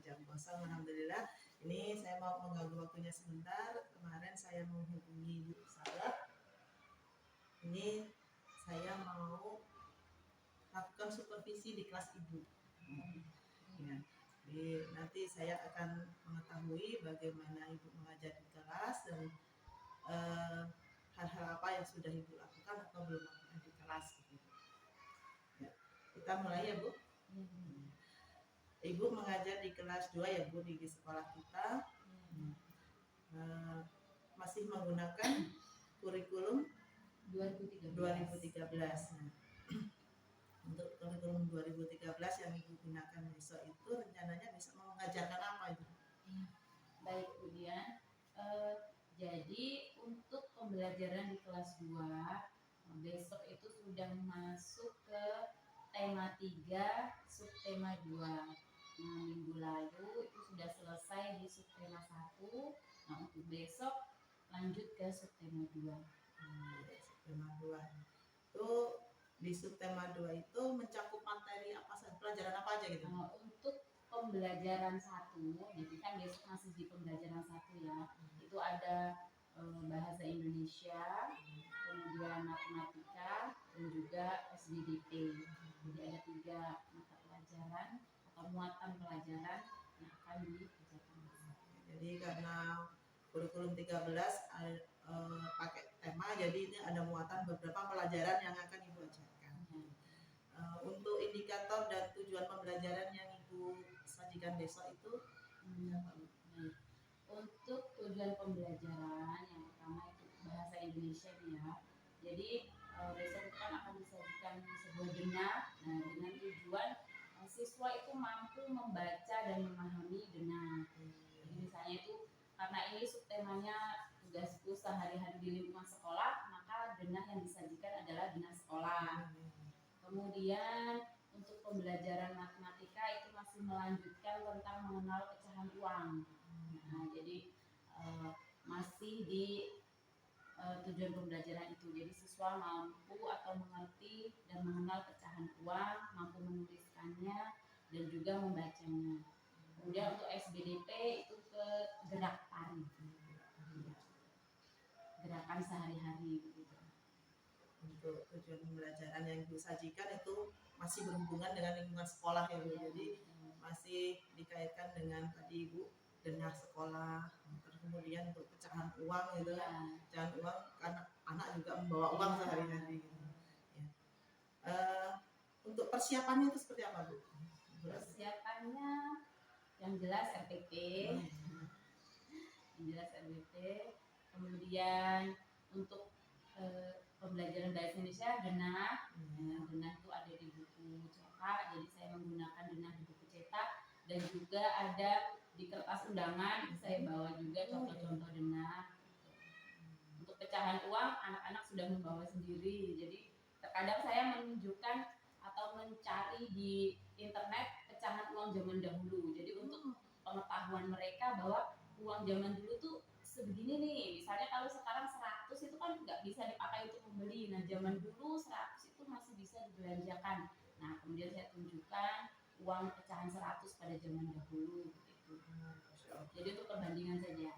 di jam kosong. Alhamdulillah. Ini saya mau mengganggu waktunya sebentar. Kemarin saya menghubungi ibu saya. Ini saya mau lakukan supervisi di kelas ibu. Ya. Nanti saya akan mengetahui bagaimana ibu mengajar di kelas dan hal-hal apa yang sudah ibu lakukan atau belum lakukan di kelas. Ya. Kita mulai ya Bu. Ibu mengajar di kelas 2 ya Bu di sekolah kita. Masih menggunakan kurikulum 2013. Nah, untuk kurikulum 2013 yang Ibu gunakan besok itu rencananya bisa mengajarkan apa itu? Baik Bu Dian, jadi untuk pembelajaran di kelas 2 besok itu sudah masuk ke tema 3 subtema 2. Nah, minggu lalu itu sudah selesai di subtema 1. Nah, untuk besok lanjut ke subtema 2. Subtema 2 itu di subtema 2 itu mencakup materi apa saja, pelajaran apa aja gitu? Untuk pembelajaran 1, jadi kan besok masih di pembelajaran 1 ya. Itu ada bahasa Indonesia, kemudian matematika, dan juga SBDP. Jadi ada 3 mata pelajaran atau muatan pelajaran yang akan dikerjakan. Jadi karena kurikulum 13 pakai tema, jadi ini ada muatan beberapa pelajaran yang akan Ibu ajarkan. Untuk indikator dan tujuan pembelajaran yang Ibu sajikan besok itu apa? Untuk tujuan pembelajaran yang pertama itu bahasa Indonesia ya. Jadi besok kan akan disajikan sebuah denah. Nah, dengan tujuan siswa itu mampu membaca dan memahami denah. Jadi misalnya itu karena ini subtemanya tugasku sehari-hari di lingkungan sekolah, maka denah yang disajikan adalah denah sekolah. Kemudian untuk pembelajaran matematika itu masih melanjutkan tentang mengenal pecahan uang. Nah, jadi masih di tujuan pembelajaran itu. Jadi siswa mampu atau mengerti dan mengenal pecahan uang, mampu menuliskannya dan juga membacanya. Kemudian untuk SBDP itu ke gerak tari, gerakan sehari-hari begitu. Untuk tujuan pembelajaran yang Ibu sajikan itu masih berhubungan dengan lingkungan sekolah ya Bu. Jadi masih dikaitkan dengan tadi Ibu denah sekolah, terus kemudian untuk pecahan uang gitu kan. Pecahan uang karena anak juga membawa uang sehari-hari gitu. Ya. Untuk persiapannya itu seperti apa Bu? Persiapannya yang jelas RPP, kemudian untuk pembelajaran bahasa Indonesia denah, denah itu ada di buku cetak, jadi saya menggunakan denah di buku cetak dan juga ada di kertas undangan, saya bawa juga contoh-contoh denah. Untuk pecahan uang anak-anak sudah membawa sendiri, jadi terkadang saya menunjukkan atau mencari di internet pecahan uang zaman dahulu. Jadi untuk pengetahuan mereka bahwa uang zaman dulu tuh sebegini nih. Misalnya kalau sekarang 100 itu kan nggak bisa dipakai untuk membeli. Nah, zaman dulu 100 itu masih bisa dibelanjakan. Nah, kemudian saya tunjukkan uang pecahan 100 pada zaman dahulu gitu. Jadi untuk perbandingan saja.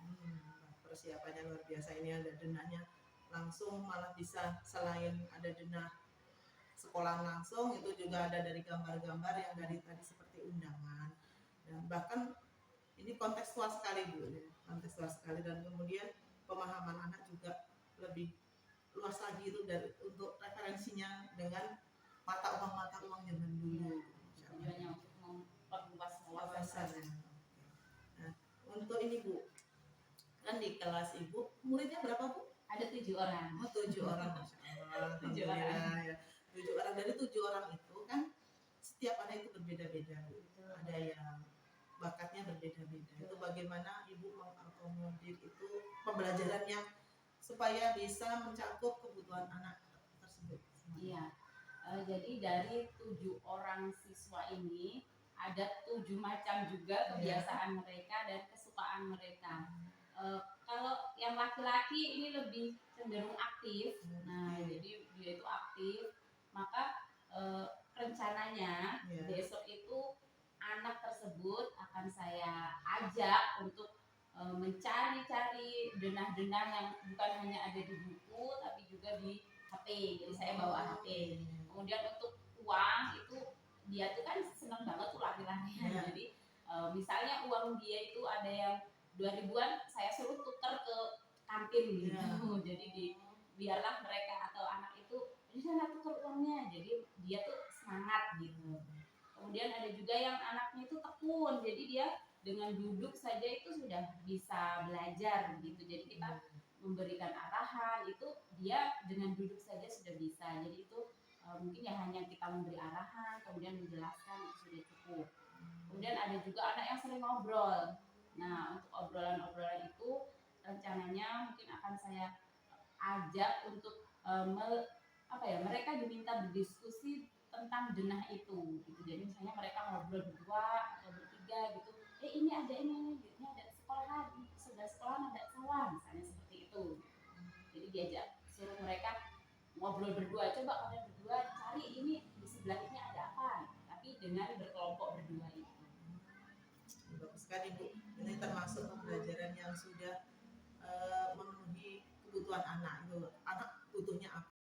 Persiapannya luar biasa, ini ada denahnya langsung, malah bisa selain ada denah sekolah langsung, itu juga ada dari gambar-gambar yang dari tadi seperti undangan, dan bahkan ini kontekstual sekali Bu, kontekstual sekali, dan kemudian pemahaman anak juga lebih luas lagi itu dari untuk referensinya dengan mata uang zaman dulu. Tujuannya untuk memperluas wawasan. Nah, untuk ini Bu, kan di kelas Ibu muridnya berapa Bu? Ada 7 orang. Oh, 7 orang, Masya Allah. 7 orang. Ya. 7 orang, dari 7 orang itu kan setiap anak itu berbeda-beda Bu. Ada yang bakatnya berbeda-beda. Itu bagaimana Ibu mengakomodir itu pembelajarannya supaya bisa mencakup kebutuhan anak tersebut. Iya. Jadi dari 7 orang siswa ini ada 7 macam juga kebiasaan mereka dan kesukaan mereka. Kalau yang laki-laki ini lebih cenderung aktif. Nah, jadi dia itu aktif, maka rencananya besok itu anak tersebut akan saya ajak untuk mencari-cari denah-denah yang bukan hanya ada di buku tapi juga di HP. Jadi saya bawa HP. Kemudian untuk uang itu dia tuh kan senang banget tuh lari-larian. Iya. Jadi misalnya uang dia itu ada yang 2 ribuan, saya suruh tuker ke kantin gitu. Iya. Jadi biarlah mereka atau anak itu ini sana tuker uangnya. Jadi dia tuh semangat gitu. Kemudian ada juga yang anaknya itu tekun, jadi dia dengan duduk saja itu sudah bisa belajar gitu. Jadi kita memberikan arahan itu dia dengan duduk saja sudah bisa. Jadi itu mungkin ya hanya kita memberi arahan, kemudian menjelaskan itu sudah cukup. Kemudian ada juga anak yang sering ngobrol. Nah, untuk obrolan-obrolan itu rencananya mungkin akan saya ajak untuk mereka diminta berdiskusi tentang denah itu gitu. Jadi misalnya mereka ngobrol berdua atau bertiga gitu, ini ada ini ada sekolahan, sudah sekolah ada sawah misalnya seperti itu. Jadi diajak suruh mereka ngobrol berdua, coba kalian berdua cari ini di sebelah ini ada apa, tapi dengan berkelompok berdua itu. Bagus sekali Bu. Ini termasuk pembelajaran yang sudah memenuhi kebutuhan anak itu. Anak